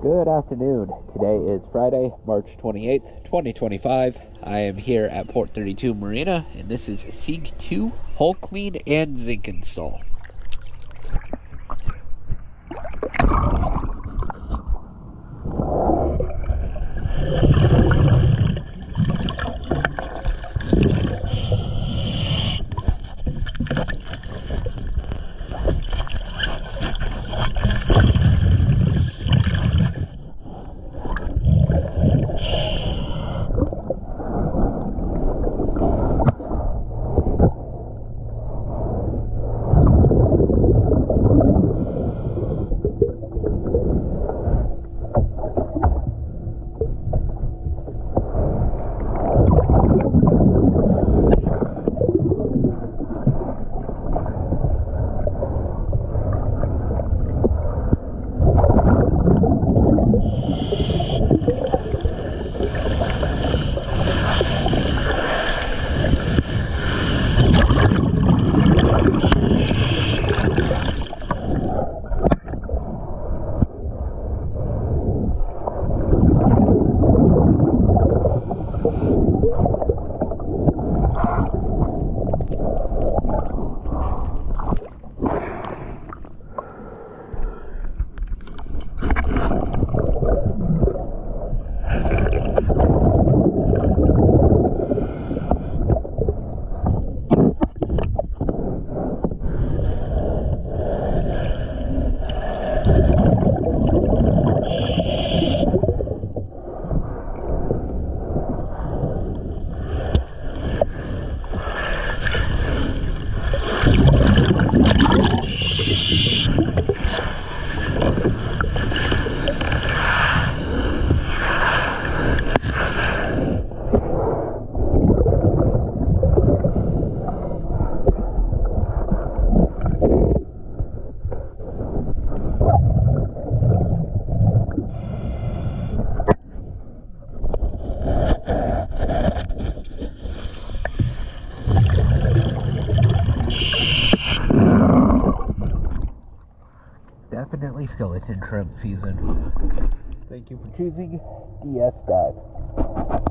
Good afternoon. Today is Friday, March 28th, 2025. I am here at Port 32 Marina, and this is Segue II hull clean and zinc install. Definitely skeleton shrimp season. Thank you for choosing DS Dive.